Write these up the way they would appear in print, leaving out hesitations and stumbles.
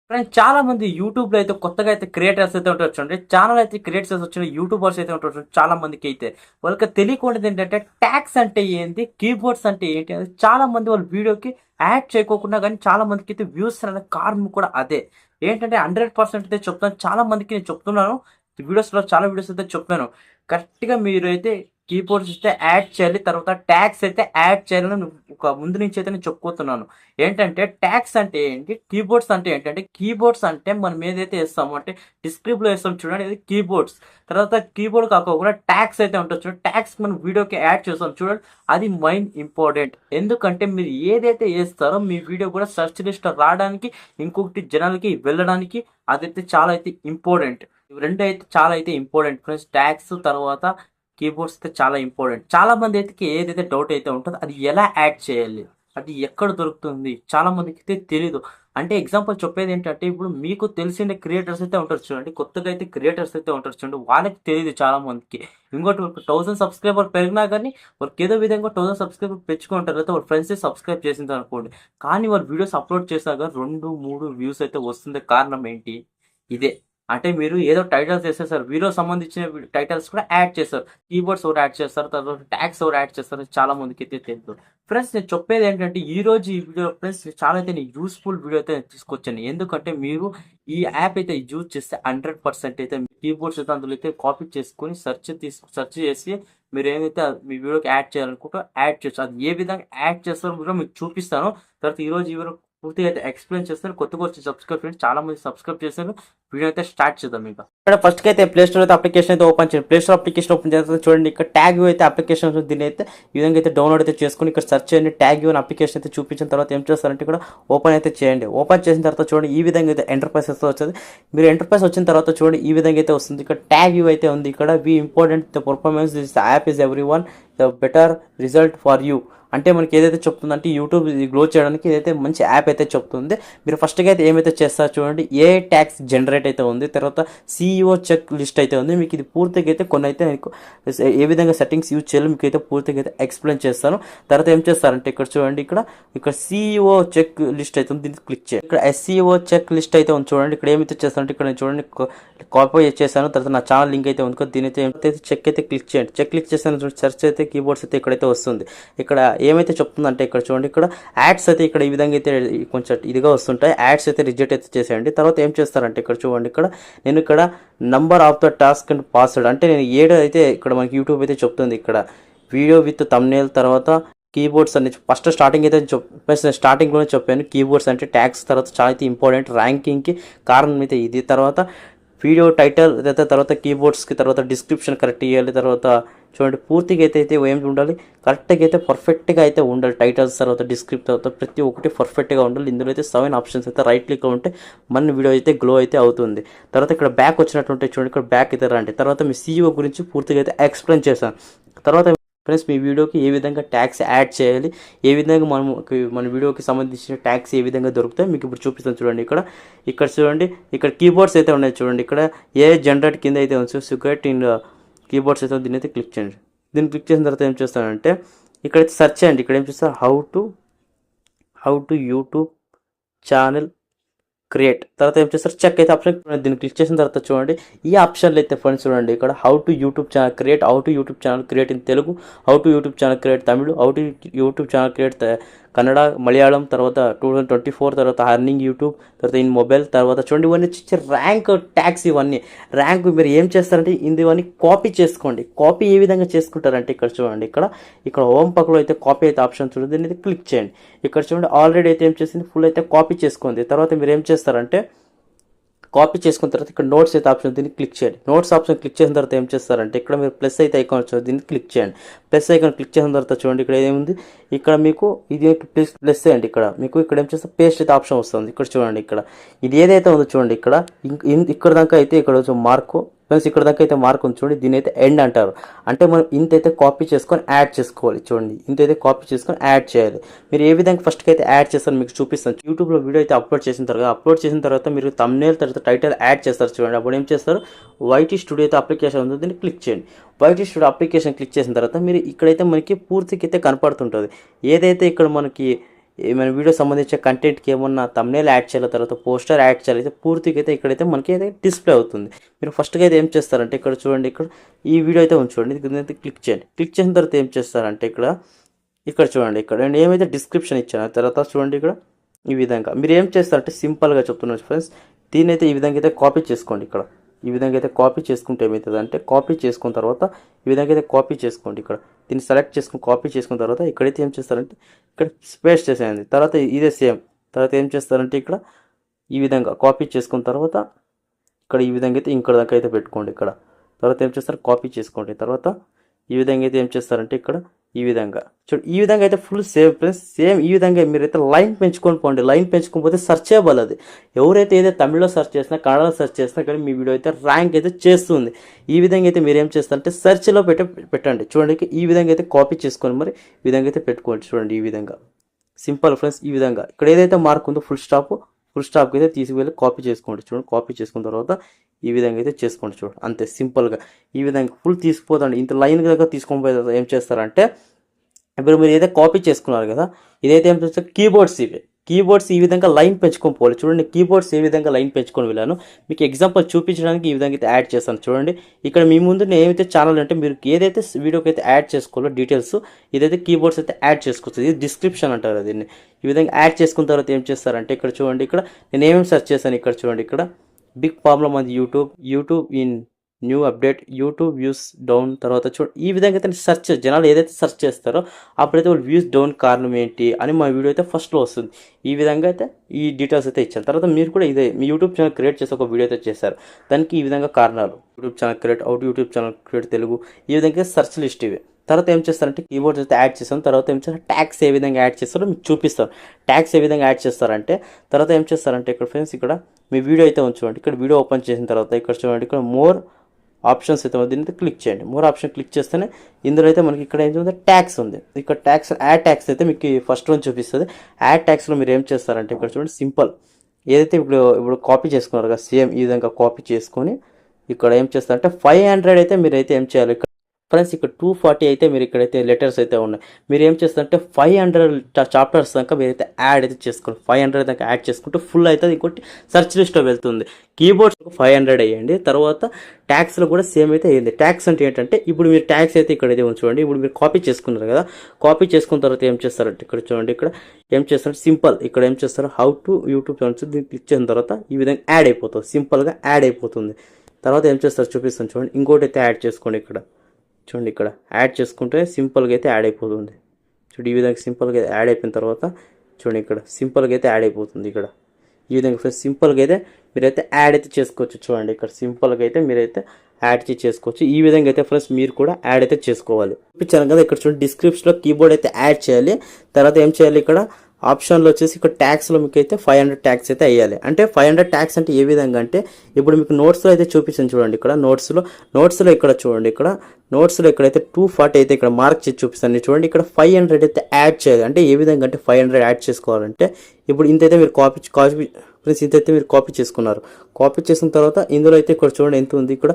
Friends చాలా మంది YouTube లో అయితే కొత్తగా అయితే క్రియేటర్స్ అయితే ఉంటారు చూడండి. ఛానల్ అయితే క్రియేట్ చేసి వచ్చిన యూట్యూబర్స్ అయితే ఉంటారు చూడండి. చాలా మందికి అయితే వాళ్ళకి తెలియకుండా ఏంటంటే ట్యాక్స్ అంటే ఏంటి, కీబోర్డ్స్ అంటే ఏంటి అనేది చాలా మంది వాళ్ళ వీడియోకి యాడ్ చేయకోకుండా కానీ చాలా మందికి అయితే వ్యూస్ అనే కారణం కూడా అదే. ఏంటంటే 100% అయితే చెప్తాను, చాలా మందికి నేను చెప్తున్నాను వీడియోస్లో, చాలా వీడియోస్ అయితే చెప్పాను. కరెక్ట్గా మీరు అయితే కీబోర్డ్స్ అయితే యాడ్ చేయాలి, తర్వాత ట్యాక్స్ అయితే యాడ్ చేయాలని ఒక ముందు నుంచి అయితే నేను చెప్పుకుంటున్నాను. ఏంటంటే ట్యాక్స్ అంటే ఏంటి, కీబోర్డ్స్ అంటే ఏంటంటే కీబోర్డ్స్ అంటే మనం ఏదైతే వేస్తామో అంటే డిస్క్రిప్ట్లో వేస్తాం చూడండి, ఇది కీబోర్డ్స్. తర్వాత కీబోర్డ్ కాకుండా ట్యాక్స్ అయితే ఉంటుంది చూడండి, ట్యాక్స్ మనం వీడియోకి యాడ్ చేస్తాం చూడండి, అది మెయిన్ ఇంపార్టెంట్. ఎందుకంటే మీరు ఏదైతే వేస్తారో మీ వీడియో కూడా సెర్చ్ లిస్ట్ రావడానికి, ఇంకొకటి జనాలకి వెళ్ళడానికి అదైతే చాలా అయితే ఇంపార్టెంట్. ఇవి రెండు అయితే చాలా అయితే ఇంపార్టెంట్ ఫ్రెండ్స్. ట్యాక్స్ తర్వాత కీబోర్డ్స్ అయితే చాలా ఇంపార్టెంట్. చాలా మంది అయితే ఏదైతే డౌట్ అయితే ఉంటుందో అది ఎలా యాడ్ చేయాలి, అది ఎక్కడ దొరుకుతుంది, చాలా మందికి అయితే తెలీదు. అంటే ఎగ్జాంపుల్ చెప్పేది ఏంటంటే, ఇప్పుడు మీకు తెలిసిన క్రియేటర్స్ అయితే ఉంటారు చూడండి, కొత్తగా అయితే క్రియేటర్స్ అయితే ఉంటారు చూడండి, వాళ్ళకి తెలియదు చాలా మందికి. ఇంకోటి 1000 సబ్స్క్రైబర్ పెరిగినా కానీ వాళ్ళకి ఏదో విధంగా 1000 సబ్స్క్రైబర్ పెంచుకుంటారు, అయితే వాళ్ళ ఫ్రెండ్స్ సబ్స్క్రైబ్ చేసింది అనుకోండి, కానీ వాళ్ళు వీడియోస్ అప్లోడ్ చేశాక 2-3 వ్యూస్ అయితే వస్తుంది. కారణం ఏంటి? ఇదే. అంటే మీరు ఏదో టైటిల్స్ వేసేసారు, వీడియో సంబంధించిన టైటిల్స్ కూడా యాడ్ చేస్తారు, కీబోర్డ్స్ ఒకటి యాడ్ చేస్తారు, తర్వాత ట్యాగ్స్ ఒకటి యాడ్ చేస్తారు, చాలా మందికి అయితే తెలుసు. ఫ్రెండ్స్ నేను చెప్పేది ఏంటంటే ఈ రోజు ఈ వీడియో ఫ్రెండ్స్ చాలా అయితే యూస్ఫుల్ వీడియో అయితే తీసుకొచ్చాను. ఎందుకంటే మీరు ఈ యాప్ అయితే యూజ్ చేస్తే 100% అయితే కీబోర్డ్స్ అయితే అందులో అయితే కాపీ చేసుకొని సెర్చ్ చేసి మీరు ఏదైతే మీ వీడియోకి యాడ్ చేయాలనుకుంటో యాడ్ చేయొచ్చు. అది ఏ విధంగా యాడ్ చేస్తారో కూడా మీకు చూపిస్తాను. తర్వాత ఈరోజు ఈ వీడియో పూర్తిగా అయితే ఎక్స్ప్లెయిన్ చేస్తాను. కొత్తగా వచ్చి సబ్స్క్రైబ్ చేయండి, చాలా మంది సబ్స్క్రైబ్ చేశారు. వీడియో అయితే స్టార్ట్ చేద్దాం. ఇంకా ఇక్కడ ఫస్ట్ అయితే ప్లే స్టోర్ అయితే అప్లికేషన్ అయితే ఓపెన్ చేయండి. ప్లే స్టోర్ అప్లికేషన్ ఓపెన్ చేస్తే చూడండి, ఇక్కడ ట్యాగ్ అయితే అప్లికేషన్ దీని అయితే ఈ విధంగా అయితే డౌన్లోడ్ అయితే చేసుకుని ఇక్కడ సెర్చ్ చేయండి. ట్యాగ్ అని అప్లికేషన్ అయితే చూపించిన తర్వాత ఏం చేస్తారంటే ఇక్కడ ఓపెన్ అయితే చేయండి. ఓపెన్ చేసిన తర్వాత చూడండి ఈ విధంగా అయితే ఎంటర్ప్రైస్ అయితే వచ్చేది. మీరు ఎంటర్ప్రైస్ వచ్చిన తర్వాత చూడండి ఈ విధంగా అయితే వస్తుంది. ఇక్కడ ట్యాగ్ అయితే ఉంది. ఇక్కడ we important the performance this app is every one the better result for you. అంటే మనకి ఏదైతే చెప్తుందంటే యూట్యూబ్ గ్లో చేయడానికి ఇదైతే మంచి యాప్ అయితే చెప్తుంది. మీరు ఫస్ట్గా అయితే ఏమైతే చేస్తారో చూడండి, ఏ ట్యాక్స్ జనరేట్ అయితే ఉంది, తర్వాత CEO చెక్ లిస్ట్ అయితే ఉంది. మీకు ఇది పూర్తిగా అయితే కొన్ని అయితే మీకు ఏ విధంగా సెట్టింగ్స్ యూజ్ చేయాలో మీకు అయితే పూర్తిగా అయితే ఎక్స్ప్లెయిన్ చేస్తాను. తర్వాత ఏం చేస్తారంటే ఇక్కడ చూడండి, ఇక్కడ CEO చెక్ లిస్ట్ అయితే ఉంది, దీన్ని క్లిక్ చేయండి. ఇక్కడ SEO చెక్ లిస్ట్ అయితే ఉంది చూడండి. ఇక్కడ ఏమైతే చేస్తారంటే ఇక్కడ నేను చూడండి కాపీ చేశాను. తర్వాత నా ఛానల్ లింక్ అయితే ఉంది, దీని అయితే చెక్ అయితే క్లిక్ చేయండి. చెక్ క్లిక్ చేశాను చూడండి, సెర్చ్ అయితే కీబోర్డ్స్ అయితే ఇక్కడైతే వస్తుంది. ఇక్కడ ఏమైతే చెప్తుందంటే ఇక్కడ చూడండి, ఇక్కడ యాడ్స్ అయితే ఇక్కడ ఈ విధంగా అయితే కొంచెం ఇదిగా వస్తుంటాయి. యాడ్స్ అయితే రిజెక్ట్ అయితే చేసేయండి. తర్వాత ఏం చేస్తారంటే ఇక్కడ చూడండి, నేను ఇక్కడ number of the task and password అంటే నేను 7 అయితే ఇక్కడ మనకి యూట్యూబ్ అయితే చెప్తుంది. ఇక్కడ వీడియో విత్ థంబ్నెయిల్, తర్వాత కీబోర్డ్స్ అని ఫస్ట్ స్టార్టింగ్ అయితే స్టార్టింగ్లోనే చెప్పాను. కీబోర్డ్స్ అంటే ట్యాగ్స్ తర్వాత చాలా అయితే ఇంపార్టెంట్, ర్యాంకింగ్కి కారణం అయితే ఇది. తర్వాత వీడియో టైటిల్, తర్వాత కీబోర్డ్స్కి తర్వాత డిస్క్రిప్షన్ కరెక్ట్ ఇవ్వాలి. తర్వాత చూడండి పూర్తిగా అయితే ఏం ఉండాలి, కరెక్ట్గా అయితే పర్ఫెక్ట్గా అయితే ఉండాలి. టైటిల్స్ తర్వాత డిస్క్రిప్ట్ తర్వాత ప్రతి ఒక్కటి పర్ఫెక్ట్గా ఉండాలి. ఇందులో అయితే 7 ఆప్షన్స్ అయితే రైట్ క్లిక్ ఉంటే మన వీడియో అయితే గ్లో అయితే అవుతుంది. తర్వాత ఇక్కడ బ్యాక్ వచ్చినట్టుంటే చూడండి, ఇక్కడ బ్యాక్ అయితే రండి. తర్వాత మీ CEO గురించి పూర్తిగా అయితే ఎక్స్ప్లెయిన్ చేశాను. తర్వాత ఫ్రెండ్స్ మీ వీడియోకి ఏ విధంగా ట్యాగ్స్ యాడ్ చేయాలి, ఏ విధంగా మన వీడియోకి సంబంధించిన ట్యాగ్స్ ఏ విధంగా దొరుకుతాయి మీకు ఇప్పుడు చూపిస్తాను చూడండి. ఇక్కడ చూడండి, ఇక్కడ కీబోర్డ్స్ అయితే ఉన్నాయి చూడండి. ఇక్కడ ఏ జనరేట్ కింద అయితే ఉంది సుగట్ ఇన్ కీబోర్డ్స్ అయితే దీన్ని అయితే క్లిక్ చేయండి. దీన్ని క్లిక్ చేసిన తర్వాత ఏం చేస్తానంటే ఇక్కడైతే సెర్చ్ చేయండి. ఇక్కడ ఏం చేస్తారు, how to YouTube channel create. తర్వాత ఏం చేస్తారు, చెక్ అయితే ఆప్షన్, దీన్ని క్లిక్ చేసిన తర్వాత చూడండి ఈ ఆప్షన్లు అయితే ఫ్రెండ్స్ చూడండి, ఇక్కడ how to YouTube channel create, how to YouTube channel create in Telugu, how to YouTube channel create Tamil, how to YouTube channel create Kannada, Malayalam, తర్వాత 2024, తర్వాత అర్నింగ్ యూట్యూబ్, తర్వాత ఇన్ మొబైల్. తర్వాత చూడండి ఇవన్నీ వచ్చి ర్యాంక్ ట్యాగ్స్. ఇవన్నీ ర్యాంక్ మీరు ఏం చేస్తారంటే ఇవన్నీ కాపీ చేసుకోండి. కాపీ ఏ విధంగా చేసుకుంటారంటే ఇక్కడ చూడండి, ఇక్కడ హోమ్ పక్కలో అయితే కాపీ అయితే ఆప్షన్ చూడండి, దీన్ని అయితే క్లిక్ చేయండి. ఇక్కడ చూడండి ఆల్రెడీ అయితే ఏం చేసింది, ఫుల్ అయితే కాపీ చేసుకుంది. తర్వాత మీరు ఏం చేస్తారంటే కాపీ చేసుకున్న తర్వాత ఇక్కడ నోట్స్ అయితే ఆప్షన్ దీన్ని క్లిక్ చేయండి. నోట్స్ ఆప్షన్ క్లిక్ చేసిన తర్వాత ఏం చేస్తారంటే ఇక్కడ మీరు ప్లస్ అయితే ఐకాన్ వచ్చి దీన్ని క్లిక్ చేయండి. ప్లస్ ఐకాన్ క్లిక్ చేసిన తర్వాత చూడండి ఇక్కడ ఏముంది, ఇక్కడ మీకు ఇది ప్లస్ చేయండి. ఇక్కడ ఏం చేస్తే పేస్ట్ అయితే ఆప్షన్ వస్తుంది. ఇక్కడ చూడండి, ఇది ఏదైతే ఉందో చూడండి, ఇక్కడ దాకా అయితే ఇక్కడ మార్కు ఫ్రెండ్స్, ఇక్కడ దాకా అయితే మార్క్ ఉంది చూడండి, దీని అయితే ఎండ్ అంటారు. అంటే మనం ఇంతైతే కాపీ చేసుకొని యాడ్ చేసుకోవాలి. చూడండి ఇంతైతే కాపీ చేసుకొని యాడ్ చేయాలి. మీరు ఏ విధంగా ఫస్ట్కి అయితే యాడ్ చేస్తారో మీకు చూపిస్తాను. యూట్యూబ్లో వీడియో అయితే అప్లోడ్ చేసిన తర్వాత మీరు థంబ్నెయిల్ తర్వాత టైటిల్ యాడ్ చేస్తారు చూడండి. అప్పుడు ఏం చేస్తారు, YT స్టూడియో అయితే అప్లికేషన్ ఉంది, దీన్ని క్లిక్ చేయండి. YT స్టూడియో అప్లికేషన్ క్లిక్ చేసిన తర్వాత మీరు ఇక్కడైతే మనకి పూర్తికి అయితే కనపడుతుంటుంది. ఏదైతే ఇక్కడ మనకి ఏమైనా వీడియో సంబంధించిన కంటెంట్కి ఏమన్నా తమ్నేల్ యాడ్ చేయాలి, తర్వాత పోస్టర్ యాడ్ చేయాలి అయితే పూర్తిగా అయితే ఇక్కడైతే మనకి అయితే డిస్ప్లే అవుతుంది. మీరు ఫస్ట్గా అయితే ఏం చేస్తారంటే ఇక్కడ చూడండి, ఇక్కడ ఈ వీడియో అయితే ఉంచండి, ఇది క్లిక్ చేయండి. క్లిక్ చేసిన తర్వాత ఏం చేస్తారంటే ఇక్కడ చూడండి, ఇక్కడ నేను ఏమైతే డిస్క్రిప్షన్ ఇచ్చాను తర్వాత చూడండి ఇక్కడ ఈ విధంగా మీరు ఏం చేస్తారంటే సింపుల్గా చెప్తున్నాను ఫ్రెండ్స్, దీని అయితే ఈ విధంగా అయితే కాపీ చేసుకోండి. ఇక్కడ ఈ విధంగా అయితే కాపీ చేసుకుంటే ఏమవుతుంది అంటే కాపీ చేసుకున్న తర్వాత ఈ విధంగా అయితే కాపీ చేసుకోండి. ఇక్కడ దీన్ని సెలెక్ట్ చేసుకుని కాపీ చేసుకున్న తర్వాత ఇక్కడైతే ఏం చేస్తారంటే ఇక్కడ స్పేస్ చేసేయండి. తర్వాత ఇదే సేమ్ తర్వాత ఏం చేస్తారంటే ఇక్కడ ఈ విధంగా కాపీ చేసుకున్న తర్వాత ఇక్కడ ఈ విధంగా అయితే ఇక్కడ దాకా అయితే పెట్టుకోండి. ఇక్కడ తర్వాత ఏం చేస్తారు కాపీ చేసుకోండి. తర్వాత ఈ విధంగా అయితే ఏం చేస్తారంటే ఇక్కడ ఈ విధంగా చూడండి, ఈ విధంగా అయితే ఫుల్ సేమ్ ఫ్రెండ్స్. సేమ్ ఈ విధంగా మీరైతే లైన్ పెంచుకొని పోండి. లైన్ పెంచుకోకపోతే సెర్చబుల్ అది. ఎవరైతే ఏదైతే తమిళ్లో సెర్చ్ చేసినా కన్నడలో సెర్చ్ చేసినా కానీ మీ వీడియో అయితే ర్యాంక్ అయితే చేస్తుంది. ఈ విధంగా అయితే మీరు ఏం చేస్తారంటే సెర్చ్లో పెట్టండి. చూడండి ఈ విధంగా అయితే కాపీ చేసుకొని మరి ఈ విధంగా అయితే పెట్టుకోండి. చూడండి ఈ విధంగా సింపుల్ ఫ్రెండ్స్. ఈ విధంగా ఇక్కడ ఏదైతే మార్క్ ఉందో ఫుల్ స్టాప్కి అయితే తీసుకువెళ్ళి కాపీ చేసుకోండి. చూడండి కాపీ చేసుకున్న తర్వాత ఈ విధంగా అయితే చేసుకోండి. చూడండి అంతే సింపుల్గా ఈ విధంగా ఫుల్ తీసుకుపోదండి. ఇంత లైన్ దగ్గర తీసుకొని పోయి ఏం చేస్తారంటే ఇప్పుడు మీరు ఏదైతే కాపీ చేసుకున్నారు కదా, ఇదైతే ఏం చేస్తారు కీబోర్డ్స్ ఈ విధంగా లైన్ పెంచుకొని పోవాలి. చూడండి కీబోర్డ్స్ ఏ విధంగా లైన్ పెంచుకొని వెళ్ళాను మీకు ఎగ్జాంపుల్ చూపించడానికి ఈ విధంగా అయితే యాడ్ చేస్తాను. చూడండి ఇక్కడ మీ ముందు నేను ఏమైతే ఛానల్ అంటే మీరు ఏదైతే వీడియోకి అయితే యాడ్ చేసుకోవాలో డీటెయిల్స్ ఇదైతే కీబోర్డ్స్ అయితే యాడ్ చేసుకోవచ్చు. ఇది డిస్క్రిప్షన్ అంటారు దీన్ని. ఈ విధంగా యాడ్ చేసుకున్న తర్వాత ఏం చేస్తారంటే ఇక్కడ చూడండి, ఇక్కడ నేను ఏమేమి సెర్చ్ చేశాను ఇక్కడ చూడండి, ఇక్కడ బిగ్ ప్రాబ్లమ్ అది YouTube in new update, YouTube views down. తర్వాత ఈ విధంగా అయితే సెర్చ్ జనాలు ఏదైతే సెర్చ్ చేస్తారో అప్పుడైతే వాళ్ళు వ్యూస్ డౌన్ కారణం ఏంటి అని మా వీడియో అయితే ఫస్ట్లో వస్తుంది. ఈ విధంగా అయితే ఈ డీటెయిల్స్ అయితే ఇచ్చాను. తర్వాత మీరు కూడా ఇదే మీ యూట్యూబ్ ఛానల్ క్రియేట్ చేసి ఒక వీడియో అయితే చేశారు, దానికి ఈ విధంగా కారణాలు యూట్యూబ్ ఛానల్ క్రియేట్ తెలుగు, ఈ విధంగా సెర్చ్ లిస్ట్ ఇవి. తర్వాత ఏం చేస్తారంటే కీబోర్డ్స్ అయితే యాడ్ చేస్తాం. తర్వాత ఏం చేస్తారు ట్యాగ్స్ ఏ విధంగా యాడ్ చేస్తారో మీకు చూపిస్తాను. ట్యాగ్స్ ఏ విధంగా యాడ్ చేస్తారంటే తర్వాత ఏం చేస్తారంటే ఇక్కడ ఫ్రెండ్స్ ఇక్కడ మీ వీడియో అయితే ఉంచండి. ఇక్కడ వీడియో ఓపెన్ చేసిన తర్వాత ఇక్కడ చూడండి, ఇక్కడ మోర్ ఆప్షన్స్ అయితే దీని అయితే క్లిక్ చేయండి. మోర్ ఆప్షన్ క్లిక్ చేస్తేనే ఇందులో అయితే మనకి ఇక్కడ ఏంటంటే ట్యాక్స్ ఉంది. ఇక్కడ యాడ్ ట్యాక్స్ అయితే మీకు ఫస్ట్ వన్ చూపిస్తుంది. యాడ్ ట్యాక్స్లో మీరు ఏం చేస్తారంటే ఇక్కడ చూడండి సింపుల్ ఏదైతే ఇప్పుడు కాపీ చేసుకున్నారు కదా సేమ్ ఈ విధంగా కాపీ చేసుకొని ఇక్కడ ఏం చేస్తారంటే 500 అయితే మీరైతే ఏం చేయాలి ఇక్కడ ఫ్రెండ్స్, ఇక్కడ 240 అయితే మీరు ఇక్కడైతే లెటర్స్ అయితే ఉన్నాయి. మీరు ఏం చేస్తారంటే 500 చాప్టర్స్ దాకా మీరైతే యాడ్ అయితే చేసుకోండి. 500 దాకా యాడ్ చేసుకుంటే ఫుల్ అవుతుంది. ఇంకోటి సెర్చ్ లిస్ట్లో వెళ్తుంది. కీబోర్డ్స్ 500 వేయండి. తర్వాత ట్యాక్స్లో కూడా సేమ్ అయితే అయ్యింది. ట్యాక్స్ అంటే ఏంటంటే ఇప్పుడు మీరు ట్యాక్స్ అయితే ఇక్కడైతే చూడండి, ఇప్పుడు మీరు కాపీ చేసుకున్నారు కదా, కాపీ చేసుకున్న తర్వాత ఏం చేస్తారంటే ఇక్కడ చూడండి, ఇక్కడ ఏం చేస్తారంటే సింపుల్ ఇక్కడ ఏం చేస్తారు హౌ టు యూట్యూబ్ ఛానల్స్ దీన్ని క్లిక్ చేసిన తర్వాత ఈ విధంగా యాడ్ అయిపోతుంది. సింపుల్గా యాడ్ అయిపోతుంది. తర్వాత ఏం చేస్తారు చూపిస్తాను చూడండి. ఇంకోటి అయితే యాడ్ చేసుకోండి. ఇక్కడ చూడండి ఇక్కడ యాడ్ చేసుకుంటే సింపుల్గా అయితే యాడ్ అయిపోతుంది. చూడండి ఈ విధంగా సింపుల్గా యాడ్ అయిపోయిన తర్వాత చూడండి ఇక్కడ సింపుల్గా అయితే యాడ్ అయిపోతుంది. ఇక్కడ ఈ విధంగా సింపుల్గా అయితే మీరైతే యాడ్ అయితే చేసుకోవచ్చు. చూడండి ఇక్కడ సింపుల్గా అయితే మీరైతే యాడ్ చేసుకోవచ్చు. ఈ విధంగా అయితే ఫ్రెండ్స్ మీరు కూడా యాడ్ అయితే చేసుకోవాలి. చూపించాను కదా ఇక్కడ చూడండి డిస్క్రిప్షన్లో కీబోర్డ్ అయితే యాడ్ చేయాలి. తర్వాత ఏం చేయాలి ఇక్కడ ఆప్షన్లో వచ్చేసి ఇక్కడ ట్యాక్స్లో మీకు అయితే 500 ట్యాక్స్ అయితే వేయాలి. అంటే 500 ట్యాక్స్ అంటే ఏ విధంగా అంటే ఇప్పుడు మీకు నోట్స్లో అయితే చూపించాను చూడండి. ఇక్కడ నోట్స్లో ఇక్కడ చూడండి, ఇక్కడ నోట్స్లో ఇక్కడైతే 240 అయితే ఇక్కడ మార్క్ చేసి చూపిస్తాను చూడండి. ఇక్కడ 500 అయితే యాడ్ చేయాలి. అంటే ఏ విధంగా అంటే 500 యాడ్ చేసుకోవాలంటే ఇప్పుడు ఇంతైతే మీరు ఇంతైతే మీరు కాపీ చేసుకున్నారు. కాపీ చేసిన తర్వాత ఇందులో అయితే ఇక్కడ చూడండి ఎంత ఉంది, ఇక్కడ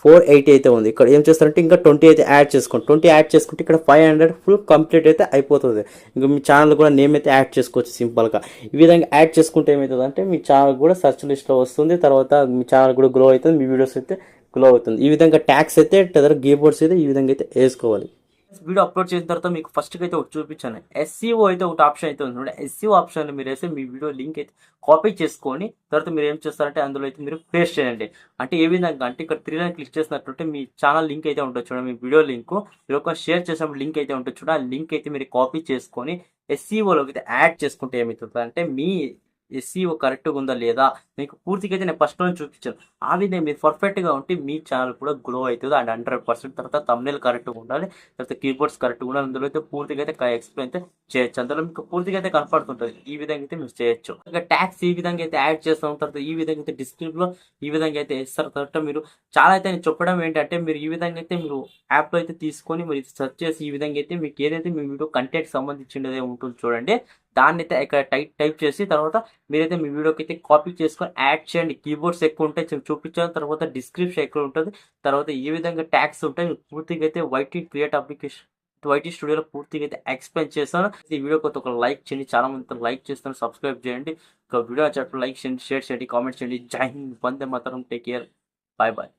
480 అయితే ఉంది. ఇక్కడ ఏం చేస్తారంటే ఇంకా 20 అయితే యాడ్ చేసుకోండి. 20 యాడ్ చేసుకుంటే ఇక్కడ 500 ఫుల్ కంప్లీట్ అయితే అయిపోతుంది. ఇంకా మీ ఛానల్ కూడా నేమ్ అయితే యాడ్ చేసుకోవచ్చు సింపుల్గా. ఈ విధంగా యాడ్ చేసుకుంటే ఏమవుతుంది అంటే మీ ఛానల్ కూడా సెర్చ్ లిస్ట్లో వస్తుంది. తర్వాత మీ ఛానల్ కూడా గ్రో అవుతుంది, మీ వీడియోస్ అయితే గ్లో అవుతుంది. ఈ విధంగా ట్యాక్స్ అయితే కీబోర్డ్స్ అయితే ఈ విధంగా అయితే వేసుకోవాలి. వీడియో అప్లోడ్ చేసిన తర్వాత మీకు ఫస్ట్కి అయితే ఒకటి చూపించాను. ఎస్సీఓ అయితే ఒకటి ఆప్షన్ అయితే ఉంది. ఎస్సీఓ ఆప్షన్ మీరు వేస్తే మీ వీడియో లింక్ అయితే కాపీ చేసుకొని తర్వాత మీరు ఏం చేస్తారంటే అందులో అయితే మీరు పేస్ట్ చేయండి. అంటే ఏ విధంగా అంటే ఇక్కడ 3 లైన్ క్లిక్ చేసినట్టుంటే మీ ఛానల్ లింక్ అయితే ఉంటుంది చూడండి. మీ వీడియో లింక్ మీరు ఒక షేర్ చేసినప్పుడు లింక్ అయితే ఉంటుంది చూడండి. ఆ లింక్ అయితే మీరు కాపీ చేసుకొని ఎస్సీఓలోకి అయితే యాడ్ చేసుకుంటే ఏమవుతుంది అంటే మీ ఎస్సీఓ కరెక్ట్గా ఉందా లేదా మీకు పూర్తిగా అయితే నేను ఫస్ట్ నుంచి చూపించాను. ఆ విధంగా మీరు పర్ఫెక్ట్గా ఉంటే మీ ఛానల్ కూడా గ్లో అవుతుంది. అండ్ 100% తర్వాత తమ్నేల్ కరెక్ట్గా ఉండాలి, తర్వాత కీబోర్డ్స్ కరెక్ట్గా ఉండాలి. అందులో అయితే పూర్తిగా అయితే ఎక్స్ప్లెయిన్ అయితే చేయొచ్చు. అందులో మీకు పూర్తిగా అయితే కనపడుతుంటుంది. ఈ విధంగా అయితే మీరు చేయొచ్చు. ఇంకా ట్యాక్స్ ఈ విధంగా అయితే యాడ్ చేస్తాం. తర్వాత ఈ విధంగా అయితే డిస్క్రిప్షన్లో ఈ విధంగా అయితే వేస్తారు. తర్వాత మీరు చాలా అయితే నేను చెప్పడం ఏంటంటే మీరు ఈ విధంగా అయితే మీరు యాప్లో అయితే తీసుకొని మీరు సెర్చ్ చేసి ఈ విధంగా అయితే మీకు ఏదైతే మీ వీడియో కంటెంట్ సంబంధించినదే ఉంటుంది చూడండి, దాన్ని అయితే ఇక్కడ టైప్ చేసి తర్వాత మీరైతే మీ వీడియోకి అయితే కాపీ చేసుకొని యాడ్ చేయండి. కీబోర్డ్స్ ఎక్కువ ఉంటాయి చూపించాను. తర్వాత డిస్క్రిప్షన్ ఎక్కువ ఉంటుంది. తర్వాత ఈ విధంగా ట్యాగ్స్ ఉంటాయి. పూర్తిగా అయితే వైటీ క్రియేట్ అప్లికేషన్ వైటీ స్టూడియోలో పూర్తిగా అయితే ఎక్స్ప్లెయిన్ చేస్తాను. ఈ వీడియో కొత్త ఒక లైక్ చేయండి, చాలా మందితో లైక్ చేస్తాను, సబ్స్క్రైబ్ చేయండి. ఒక వీడియో చెప్పి లైక్ చేయండి, షేర్ చేయండి, కామెంట్ చేయండి. జై Hind, Vande Mataram, take care, bye bye.